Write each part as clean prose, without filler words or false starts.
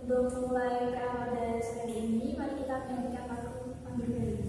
Untuk memulai PA pada sore ini, mari kita menyanyikan lagu Panggil Dari.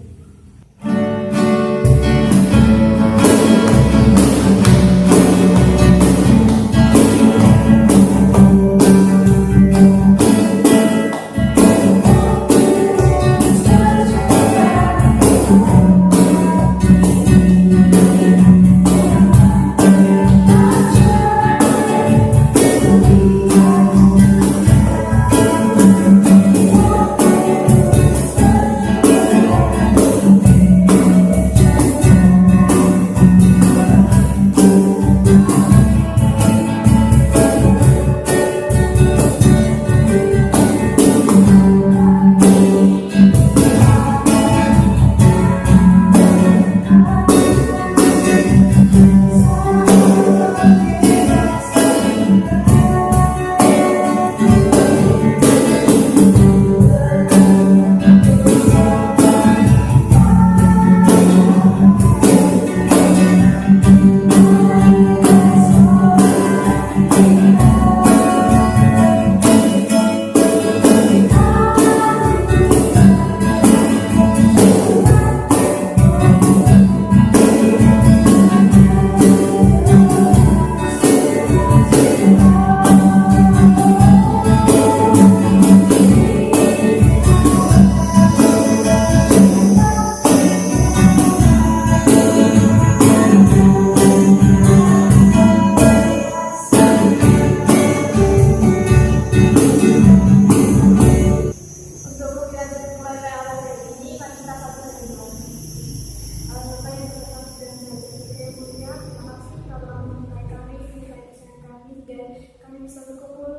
Kami bisa berkumpul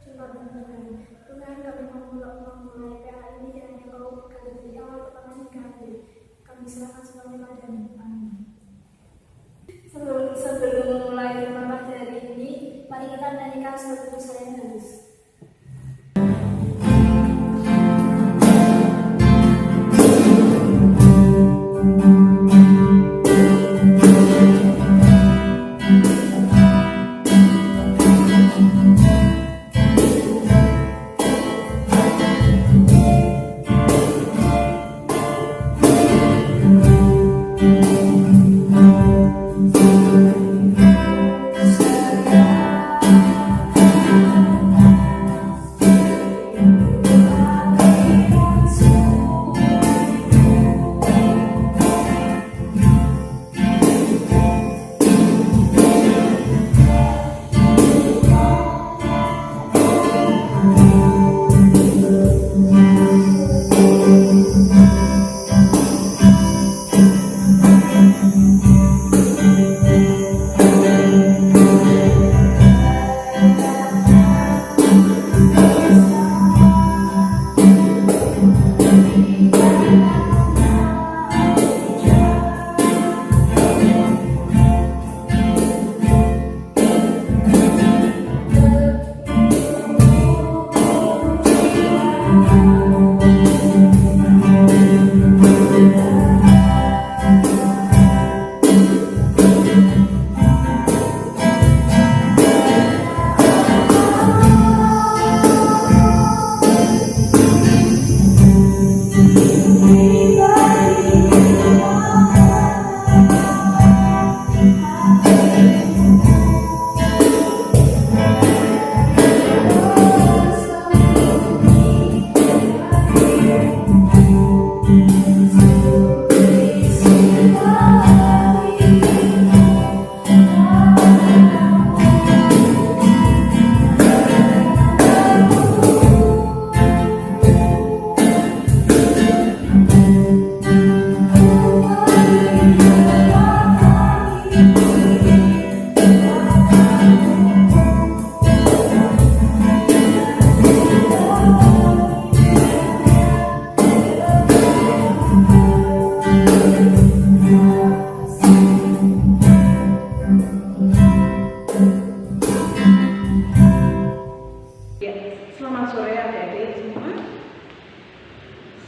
jumpa dengan Tuhan. Kami memulai PA ini dan Engkau berkata dari awal pertama hingga akhir. Kami serahkan semuanya padamu. Amin. Sebelum memulai firman hari ini, mari kita menyanyikan suatu dosa yang halus.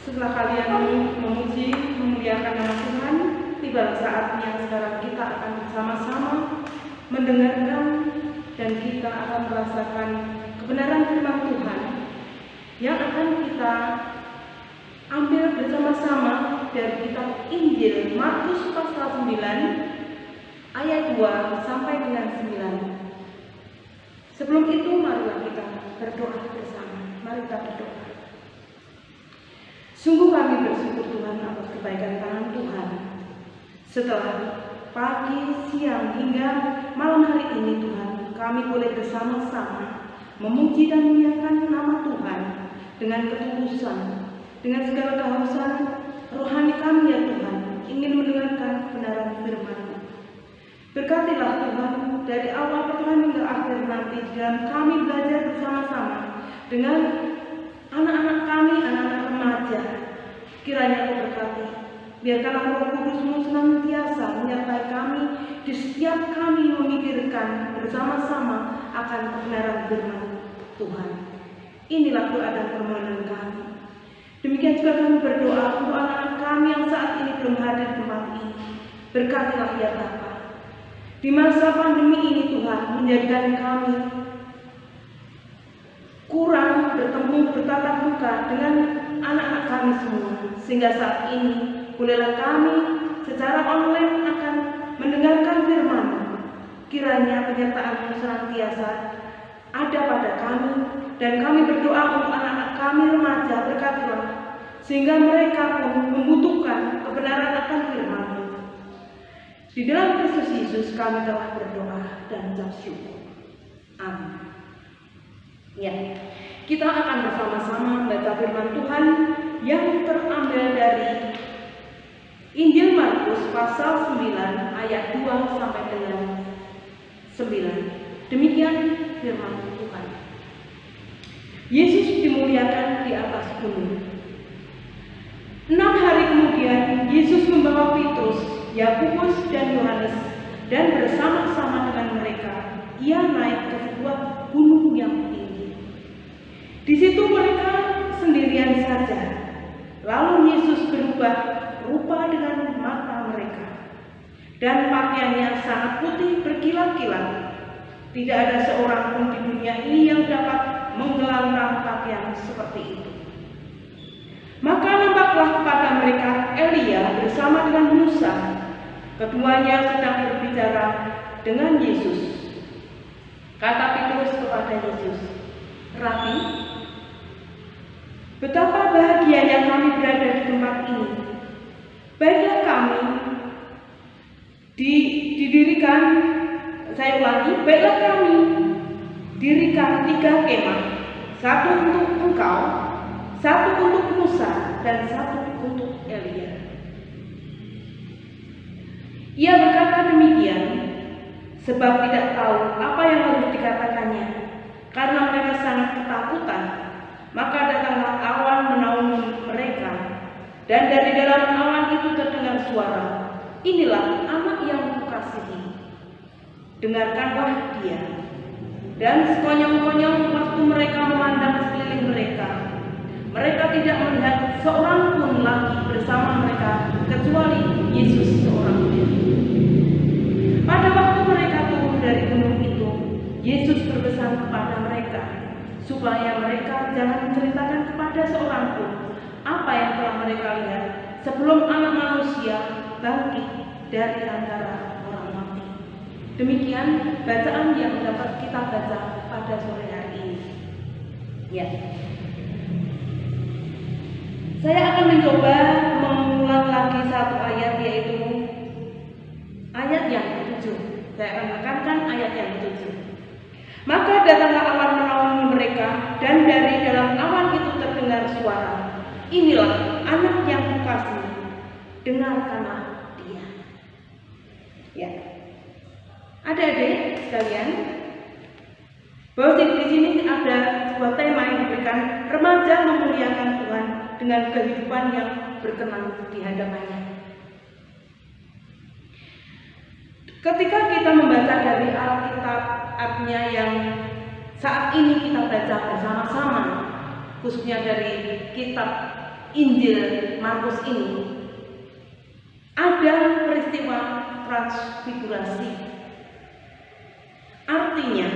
Setelah kalian memuji, memuliakan nama Tuhan, tiba saatnya sekarang kita akan bersama-sama mendengarkan dan kita akan merasakan kebenaran firman Tuhan yang akan kita ambil bersama-sama dari kitab Injil Markus pasal 9 ayat 2 sampai dengan 9. Sebelum itu marilah kita berdoa bersama. Mari kita berdoa. Sungguh kami bersyukur Tuhan atas kebaikan tangan Tuhan. Setelah pagi, siang hingga malam hari ini Tuhan, kami boleh bersama-sama memuji dan memuliakan nama Tuhan dengan ketulusan, dengan segala kehausan rohani kami ya Tuhan, ingin mendengarkan kebenaran firman-Mu. Berkatilah Tuhan dari awal pertengahan hingga akhir nanti dalam kami belajar bersama-sama dengan anak-anak kami, anak-anak remaja. Kiranya Kau berkati. Biarkanlah Roh Kudus-Mu senantiasa menyertai kami di setiap kami memikirkan bersama-sama akan kebenaran firman Tuhan. Inilah doa dan permohonan kami. Demikian juga kami berdoa untuk anak-anak kami yang saat ini belum hadir di tempat ini. Berkatilah ya Bapa. Di masa pandemi ini Tuhan menjadikan kami kurang bertemu bertatap muka dengan anak-anak kami semua, sehingga saat ini bolehlah kami secara online akan mendengarkan firman. Kiranya penyertaan-Mu senantiasa ada pada kami, dan kami berdoa untuk anak-anak kami remaja, berkatilah sehingga mereka pun membutuhkan kebenaran akan firman-Mu. Di dalam Kristus Yesus kami telah berdoa dan ucap syukur. Amin. Ya, kita akan bersama-sama membaca firman Tuhan yang terambil dari Injil Markus pasal 9 ayat 2 sampai dengan 9. Demikian firman Tuhan. Yesus dimuliakan di atas gunung. 6 hari kemudian Yesus membawa Petrus, Yakobus dan Yohanes, dan bersama-sama dengan mereka Ia naik ke sebuah gunung yang tinggi. Di situ mereka sendirian saja. Lalu Yesus berubah rupa dengan mata mereka, dan pakaiannya sangat putih berkilat-kilat. Tidak ada seorang pun di dunia ini yang dapat menggelantang pakaian seperti itu. Maka nampaklah kepada mereka Elia bersama dengan Musa. Keduanya sedang berbicara dengan Yesus. Kata Petrus kepada Yesus, "Rabi, betapa bahagianya kami berada di tempat ini. Baiklah kami didirikan, saya ulangi, baiklah kami dirikan 3 kemah, 1 untuk engkau, 1 untuk Musa, dan 1 untuk Elia." Ia berkata demikian sebab tidak tahu apa yang harus dikatakannya, karena mereka sangat ketakutan. Maka datanglah awan menaungi mereka, dan dari dalam awan itu terdengar suara, "Inilah anak yang kukasihi, dengarkanlah dia." Dan sekonyong-konyong waktu mereka memandang sekeliling mereka, mereka tidak melihat seorang pun lagi bersama mereka kecuali Yesus seorang diri. Pada waktu mereka turun dari gunung itu, Yesus berpesan kepada mereka supaya mereka jangan menceritakan kepada seorang pun apa yang telah mereka lihat sebelum Anak Manusia bangkit dari antara orang mati. Demikian bacaan yang dapat kita baca pada sore hari ini. Ya. Saya akan mencoba mengulang lagi satu ayat, yaitu ayat yang ke-7. Saya akan menekankan ayat yang ke-7. Maka datanglah awan menaungi mereka, dan dari dalam awan itu terdengar suara, "Inilah anak yang kukasihi, dengarkanlah dia." Ya, adik-adik sekalian, bahwa di sini ada sebuah tema yang diberikan, remaja memuliakan Tuhan dengan kehidupan yang berkenan di hadapannya. Ketika kita membaca dari Alkitabnya yang saat ini kita baca bersama-sama, khususnya dari kitab Injil Markus ini, ada peristiwa transfigurasi. Artinya,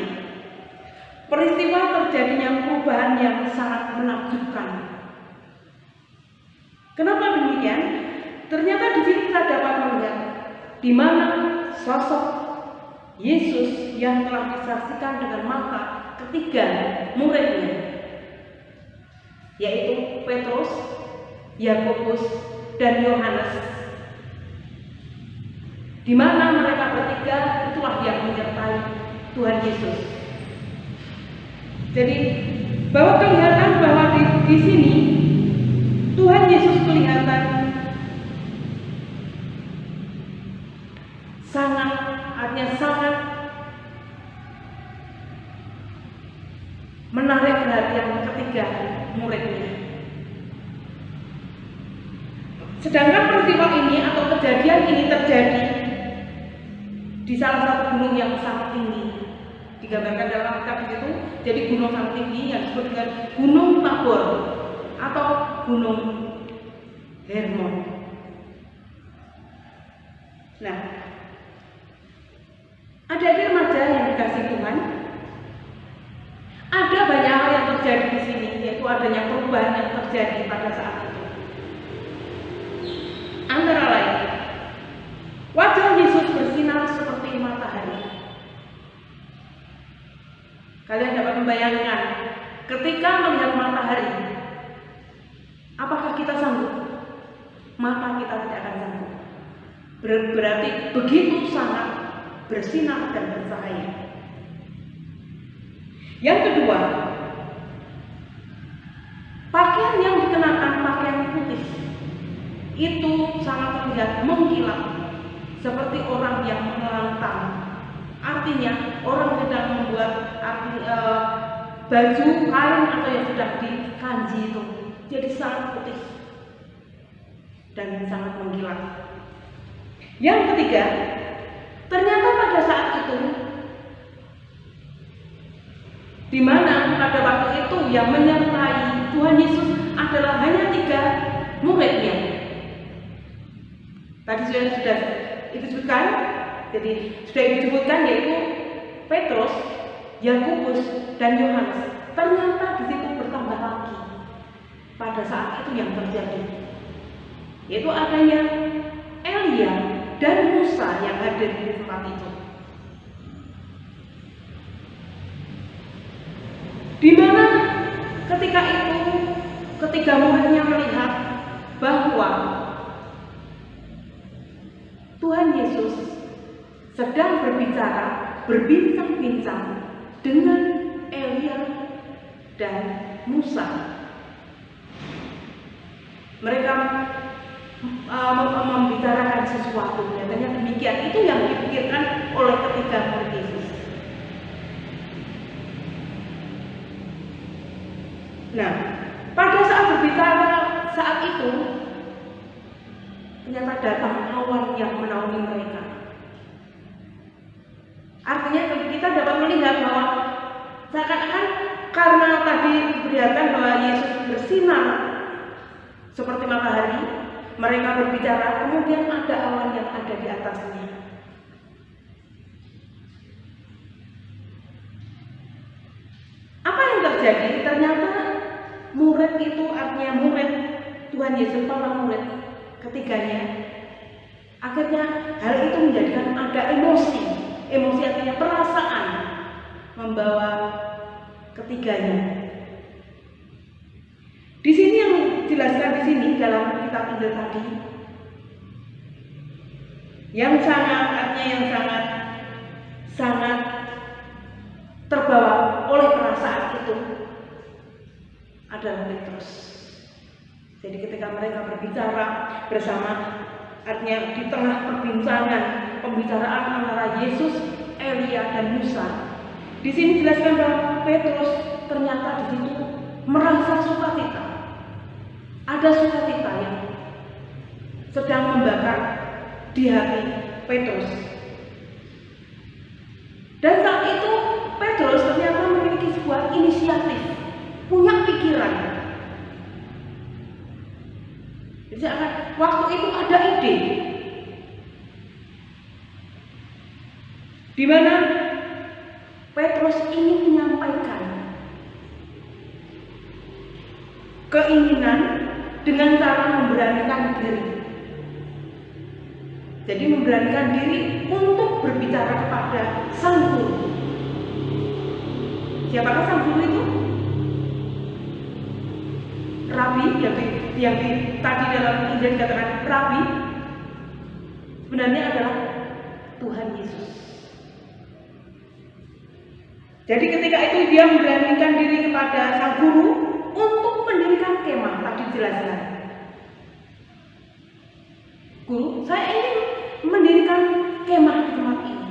peristiwa terjadinya perubahan yang sangat menakjubkan. Kenapa demikian? Ternyata di sini kita dapat melihat di mana sosok Yesus yang telah disaksikan dengan mata ketiga muridnya, yaitu Petrus, Yakobus, dan Yohanes, di mana mereka bertiga itulah yang menyertai Tuhan Yesus. Jadi bahwa kelihatan bahwa di sini Tuhan Yesus kelihatan sangat menarik perhatian ketiga muridnya. Sedangkan peristiwa ini atau kejadian ini terjadi di salah satu gunung yang sangat tinggi. Digambarkan dalam kitab itu, jadi gunung sangat tinggi yang disebut dengan Gunung Tabor atau Gunung Hermon. Nah, adik-adik remaja yang dikasihi Tuhan, ada banyak hal yang terjadi di sini, yaitu adanya perubahan yang terjadi pada saat itu. Antara lain, wajah Yesus bersinar seperti matahari. Kalian dapat membayangkan ketika melihat matahari, apakah kita sanggup? Mata kita tidak akan sanggup. Berarti begitu sangat bersinar dan bercahaya. Yang kedua, pakaian yang dikenakan pakaian putih itu sangat terlihat mengkilat seperti orang yang menelantang. Artinya orang sedang membuat baju kain atau yang sedang dikanji itu jadi sangat putih dan sangat mengkilat. Yang ketiga, ternyata pada saat itu, di mana pada waktu itu yang menyertai Tuhan Yesus adalah hanya 3 muridnya. Tadi sudah disebutkan, jadi sudah disebutkan yaitu Petrus, Yakobus, dan Yohanes. Ternyata di situ bertambah lagi pada saat itu yang terjadi, yaitu adanya Elia dan Musa yang hadir di tempat itu. Di mana ketika itu ketiga muridnya melihat bahwa Tuhan Yesus sedang berbincang-bincang dengan Elia dan Musa. Mereka membicarakan sesuatu, nyatanya demikian. Itu yang dipikirkan oleh ketiga murid Yesus. Nah, pada saat berbicara saat itu, ternyata datang awan yang menaungi mereka. Artinya kita dapat melihat bahwa seakan-akan karena tadi diperlihatkan bahwa Yesus bersinar seperti matahari, mereka berbicara, kemudian ada awan yang ada di atasnya. Apa yang terjadi? Ternyata murid itu, artinya murid Tuhan Yesus, para murid ketiganya, akhirnya hal itu menjadikan ada emosi artinya perasaan membawa ketiganya. Di sini yang dijelaskan di sini dalam kitab Injil tadi, yang sangat terbawa oleh perasaan itu adalah Petrus. Jadi ketika mereka berbicara bersama, artinya di tengah pembicaraan antara Yesus, Elia, dan Musa, di sini dijelaskan bahwa Petrus ternyata di situ merasa sukacita. Ada sukacita yang sedang membakar di hati Petrus. Dan saat itu Petrus ternyata memiliki sebuah inisiatif, punya pikiran. Jadi waktu itu ada ide, di mana Petrus ingin menyampaikan keinginan dengan cara memberanikan diri. Jadi memberanikan diri untuk berbicara kepada sang guru. Siapakah sang guru itu? Rabi, yang tadi dalam Injil dikatakan Rabi, sebenarnya adalah Tuhan Yesus. Jadi ketika itu dia memberanikan diri kepada sang guru untuk mendirikan kemah, tadi dijelaskan. Guru, saya ingin mendirikan kemah di tempat ini.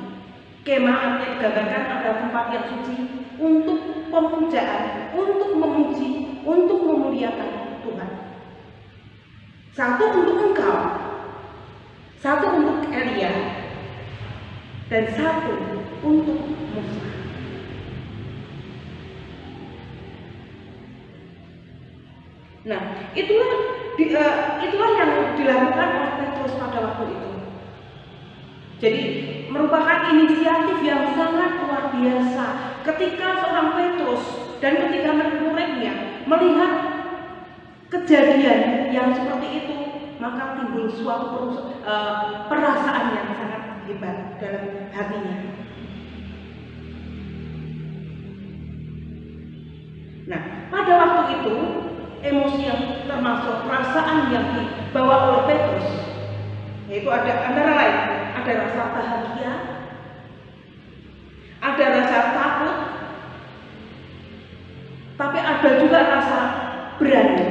Kemah artinya digambarkan ada tempat yang suci untuk pemujaan, untuk memuji, untuk memuliakan Tuhan. Satu untuk engkau, satu untuk Elia, dan satu untuk Musa. Nah, itulah yang dilakukan oleh Petrus pada waktu itu. Jadi merupakan inisiatif yang sangat luar biasa ketika seorang Petrus dan ketika murid-muridnya melihat kejadian yang seperti itu, maka timbul suatu perasaan yang sangat hebat dalam hatinya. Nah, pada waktu itu emosi yang termasuk perasaan yang dibawa oleh Petrus, yaitu ada antara lain ada rasa bahagia, ada rasa takut, tapi ada juga rasa berani.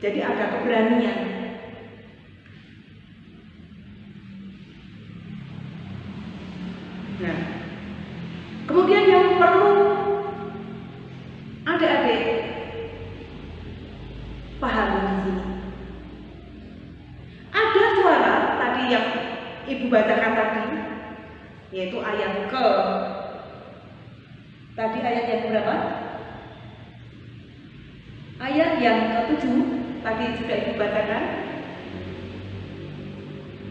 Jadi ada keberanian. Nah, kemudian yang perlu adik-adik pahami di sini. Ada suara tadi yang Ibu bacakan tadi, yaitu ayat tadi ayat yang berapa? Ayat yang ke-7 tadi sudah Ibu bacakan,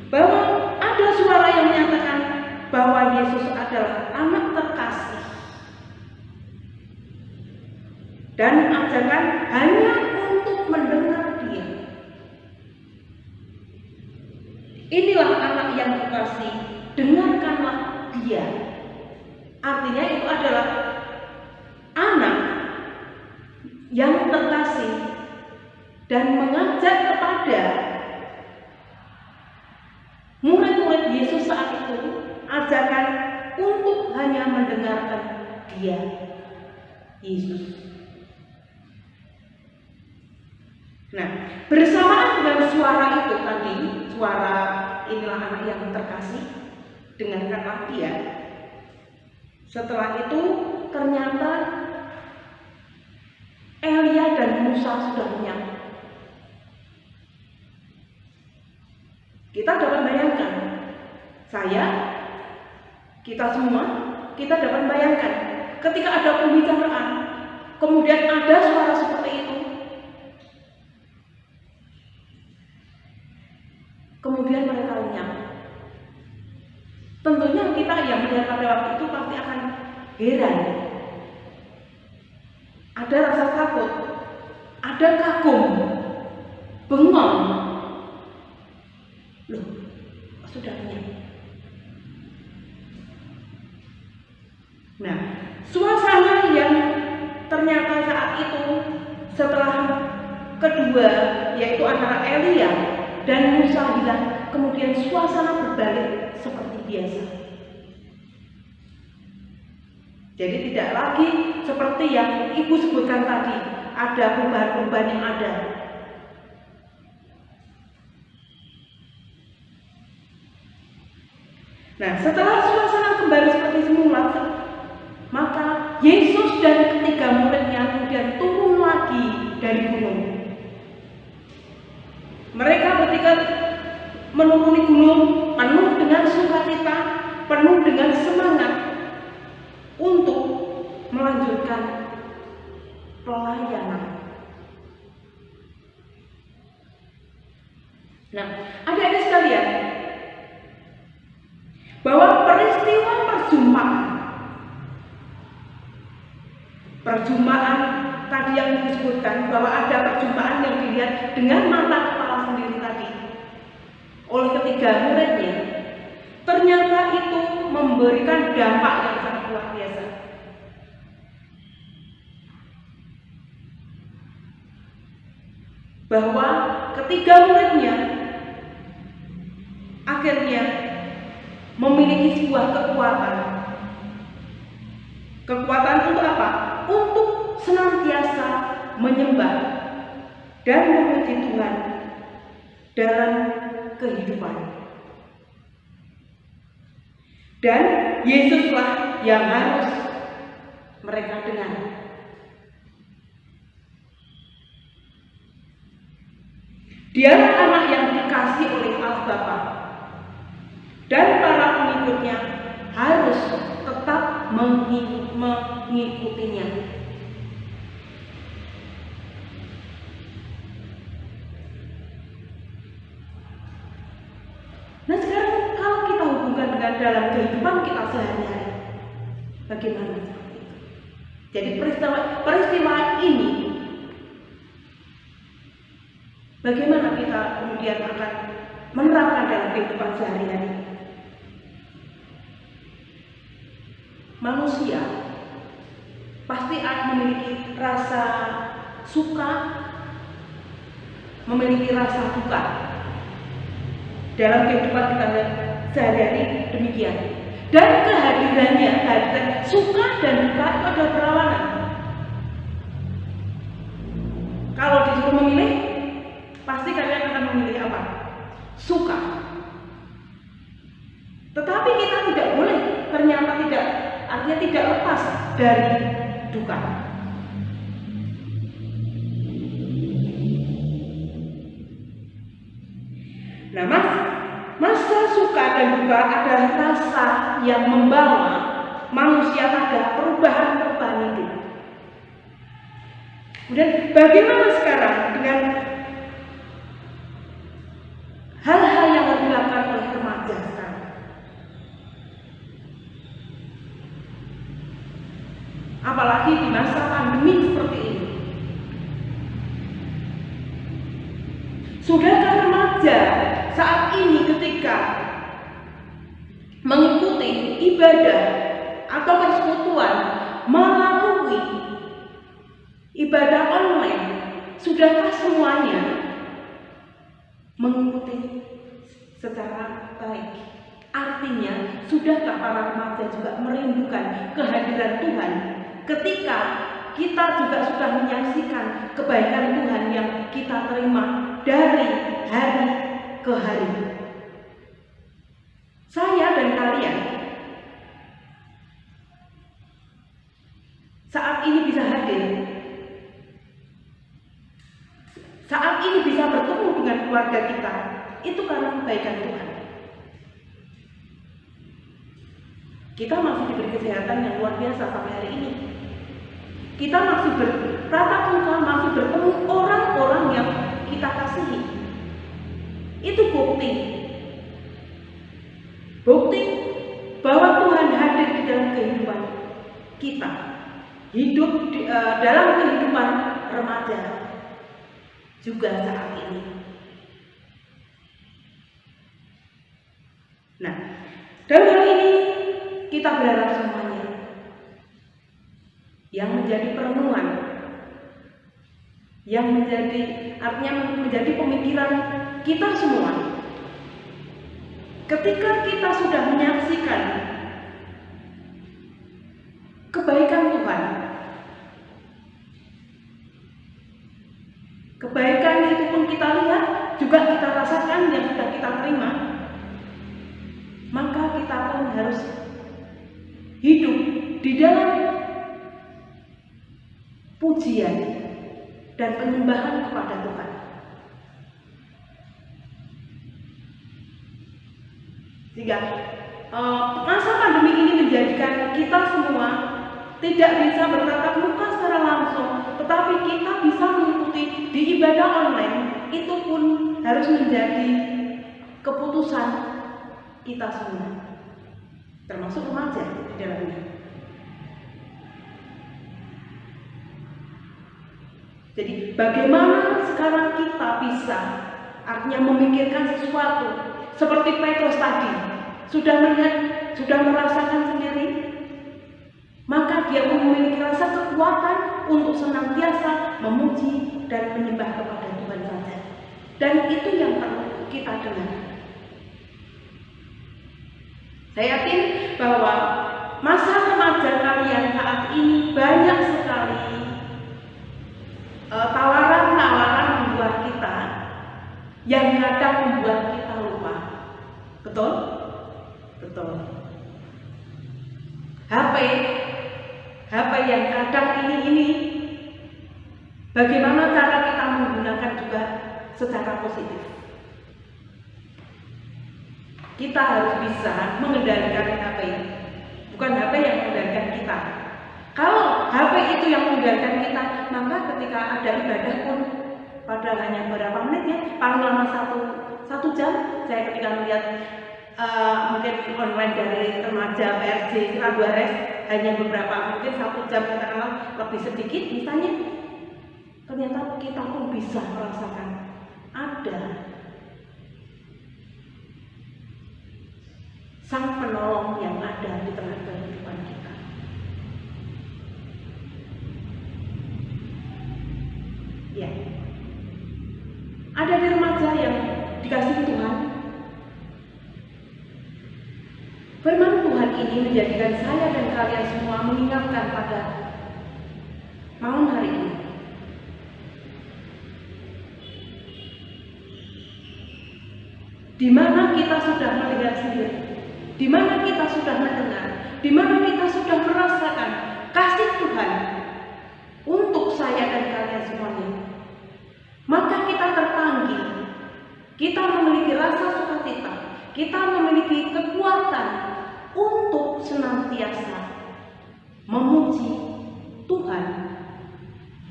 bahwa ada suara yang menyatakan bahwa Yesus adalah anak terkasih, dan ajakan hanya untuk mendengar Dia. Inilah anak yang terkasih, dengarkanlah Dia. Artinya itu adalah anak yang terkasih dan mengajak kepada murid-murid Yesus saat itu ajakan untuk hanya mendengarkan Dia, Yesus. Nah, bersamaan dengan suara itu tadi, suara inilah anak yang terkasih, dengarkanlah Dia. Setelah itu ternyata Elia dan Musa sudah menyambut. Kita dapat bayangkan, kita semua, kita dapat bayangkan ketika ada pembicaraan, kemudian ada suara seperti itu, kemudian mereka lenyap. Tentunya kita yang melihat pada waktu itu pasti akan heran. Ada rasa takut, ada kagum, bengong. Loh, sudah lenyap. Nah, suasana yang ternyata saat itu setelah kedua, yaitu antara Elia dan Musa hilang, kemudian suasana berbalik seperti biasa. Jadi tidak lagi seperti yang Ibu sebutkan tadi, ada perubahan-perubahan yang ada. Nah, setelah suasana kembali seperti semula, maka Yesus dan ketiga muridnya kemudian turun lagi dari gunung. Mereka ketika menuruni gunung penuh dengan sukacita, penuh dengan semangat untuk melanjutkan pelayanan. Nah, adik-adik sekalian, bahwa peristiwa perjumpaan perjumpaan tadi yang disebutkan bahwa ada perjumpaan yang dilihat dengan mata kepala sendiri tadi oleh ketiga muridnya, ternyata itu memberikan dampak yang sangat luar biasa. Bahwa ketiga muridnya akhirnya memiliki sebuah kekuatan. Kekuatan untuk apa? Untuk senantiasa menyembah dan memuji Tuhan dalam kehidupan. Dan Yesuslah yang harus mereka dengar. Dialah anak yang dikasih oleh Allah Bapa, dan para pengikutnya harus tetap mengikutinya. Nah sekarang kalau kita hubungkan dengan dalam kehidupan kita sehari-hari, bagaimana seperti itu? Jadi peristiwa ini, bagaimana kita kemudian akan menerapkan dalam kehidupan sehari-hari? Manusia pasti akan memiliki rasa suka, memiliki rasa duka dalam kehidupan kita sehari-hari demikian. Dan kehadirannya, suka dan duka itu adalah berlawanan. Kalau disuruh memilih, pasti kalian akan memilih apa? Suka. Tetapi kita tidak boleh, ternyata tidak, artinya tidak lepas dari duka. Nah, masa suka dan duka adalah rasa yang membawa manusia pada perubahan-perubahan hidup. Kemudian bagaimana sekarang dengan hal-hal yang harus dilakukan oleh remaja sekarang? Apalagi di masa pandemi seperti ini. Sudahkah remaja saat ini ketika mengikuti ibadah atau persekutuan melalui ibadah online, sudahkah semuanya mengikuti secara baik? Artinya, sudahkah para remaja juga merindukan kehadiran Tuhan ketika kita juga sudah menyaksikan kebaikan Tuhan yang kita terima dari hari ke hari? Saya dan kalian saat ini bisa hadir, saat ini bisa bertemu dengan keluarga kita, itu karena kebaikan Tuhan. Kita masih diberi kesehatan yang luar biasa sampai hari ini. Kita masih bertatap muka, masih bertemu orang-orang yang kita kasihi. Itu bukti bahwa Tuhan hadir di dalam kehidupan kita, hidup dalam kehidupan remaja juga saat ini. Nah, dalam hal ini kita berharap semuanya yang menjadi perenungan, yang artinya menjadi pemikiran kita semua, ketika kita sudah menyaksikan kebaikan Tuhan, kebaikan itu pun kita lihat, juga kita rasakan, yang sudah kita terima, maka kita pun harus hidup di dalam pujian dan penyembahan kepada Tuhan. Sehingga masa pandemi ini menjadikan kita semua tidak bisa bertatap muka secara langsung, tetapi kita bisa mengikuti di ibadah online. Itu pun harus menjadi keputusan kita semua, termasuk remaja di dalamnya. Jadi bagaimana sekarang kita bisa artinya memikirkan sesuatu seperti Petrus tadi sudah melihat, sudah merasakan sendiri, maka dia memiliki rasa kekuatan untuk senantiasa memuji dan menyembah kepada Tuhan saja. Dan itu yang perlu kita dengar. Saya yakin bahwa masa remaja kalian saat ini banyak sekali tawaran-tawaran membuat kita yang kadang membuat kita lupa. Betul? Betul. HP yang kadang ini bagaimana cara kita menggunakan juga secara positif. Kita harus bisa mengendalikan HP, bukan HP yang mengendalikan kita. Kalau HP itu yang mengendalikan kita, maka ketika ada ibadah pun padahal hanya beberapa menit ya, paling lama satu jam. Saya ketika melihat mungkin online dari remaja PRJ Raguares hanya beberapa, mungkin 1 jam katakanlah lebih sedikit misalnya, ternyata kita pun bisa merasakan ada Sang Penolong yang ada di tengah kehidupan kita. Ya, ada di remaja yang dikasihi Tuhan. Firman Tuhan ini menjadikan saya dan kalian semua mengingatkan pada malam hari ini. Di mana kita sudah melihat sendiri, di mana kita sudah mendengar, di mana kita sudah merasakan kasih Tuhan untuk saya dan kalian semuanya. Maka kita terpanggil, kita memiliki rasa sukacita, kita memiliki kekuatan untuk senantiasa memuji Tuhan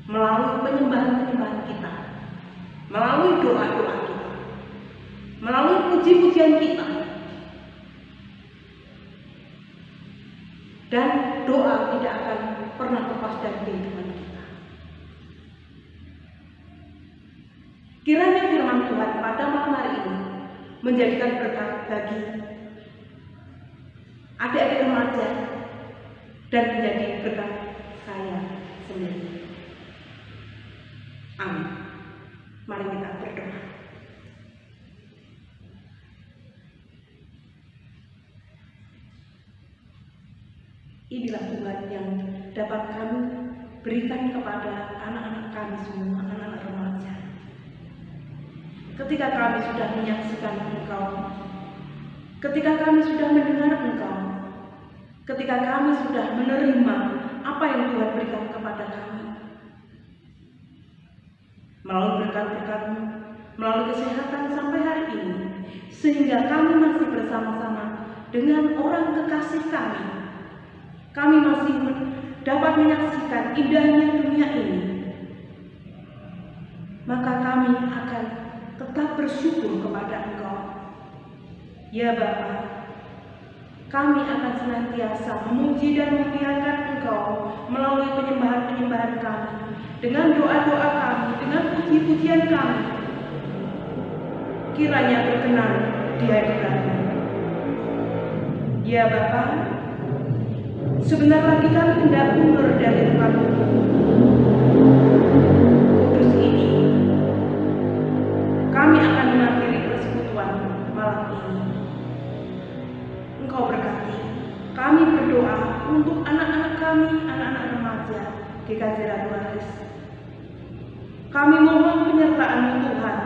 melalui penyembahan-penyembahan kita, melalui doa-doa kita, melalui puji-pujian kita. Dan doa tidak akan pernah lepas dari kehidupan kita. Kiranya firman Tuhan pada malam hari ini menjadikan berkat bagi adik-adik remaja dan menjadi berkat saya sendiri. Amin. Mari kita berdoa. Inilah Tuhan yang dapat kami berikan kepada anak-anak kami semua, anak-anak remaja. Ketika kami sudah menyaksikan Engkau, ketika kami sudah mendengar Engkau, ketika kami sudah menerima apa yang Tuhan berikan kepada kami, melalui berkat-berkat-Mu, melalui kesehatan sampai hari ini, sehingga kami masih bersama-sama dengan orang kekasih kami. Kami masih dapat menyaksikan indahnya dunia ini. Maka kami akan tetap bersyukur kepada Engkau. Ya Bapa, kami akan senantiasa memuji dan memuliakan Engkau melalui penyembahan-penyembahan kami, dengan doa-doa kami, dengan puji-pujian kami. Kiranya berkenan di hadirat-Mu. Ya Bapa, sebentar lagi kami hendak mundur dari tempat kudus ini. Kami akan mengakhiri persekutuan malam ini. Engkau berkati. Kami berdoa untuk anak-anak kami, anak-anak remaja GKJ Raguares. Kami mohon penyertaan Tuhan.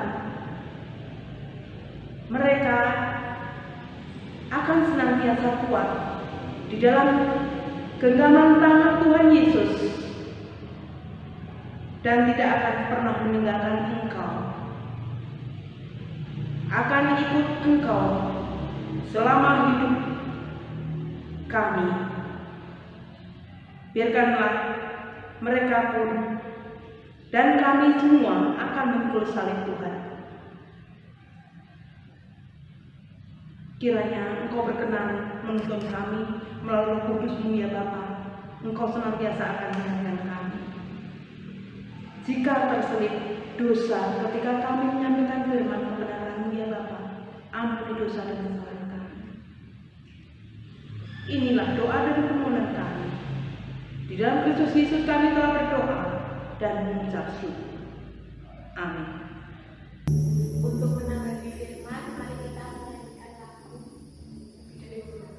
Mereka akan senantiasa kuat di dalam genggaman tangan Tuhan Yesus dan tidak akan pernah meninggalkan Engkau, akan ikut Engkau selama hidup kami. Biarkanlah mereka pun dan kami semua akan memikul salib Tuhan. Kiranya Engkau berkenan menuntun kami melalui kudus-Mu ya Bapa. Engkau senantiasa akan mengingatkan kami. jika terselip dosa ketika kami menyampaikan firman kebenaran-Mu ya Bapa, ampuni dosa dan kesalahan kami. Inilah doa dan permohonan kami. Di dalam Kristus Yesus kami telah berdoa dan mengucap syukur. Amin. Untuk menanggapi firman, mari kita menyanyikan lagu dari Tuhan.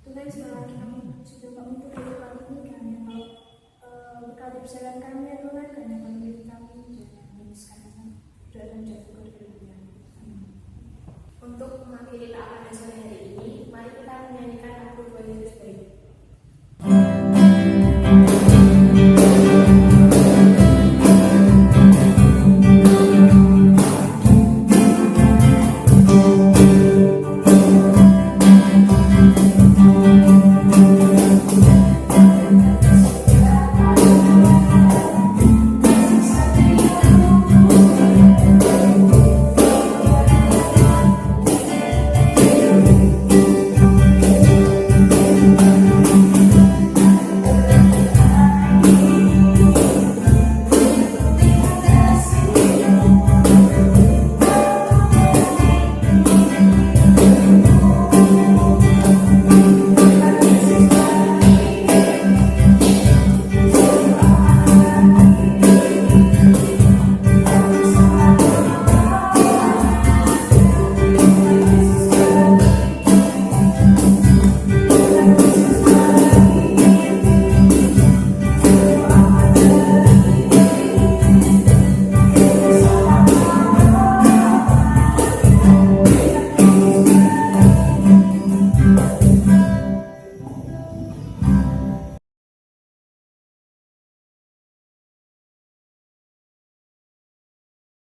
Tuhan selagi kami sudah bangun untuk kehidupan ini, kami mau berkati perjalanan kami ya Tuhan, karena kami jangan menyusahkan dan jatuh ke dalam. Untuk mengakhiri doa pada sore hari ini, mari kita menyanyikan lagu Tuhan Yesus baik.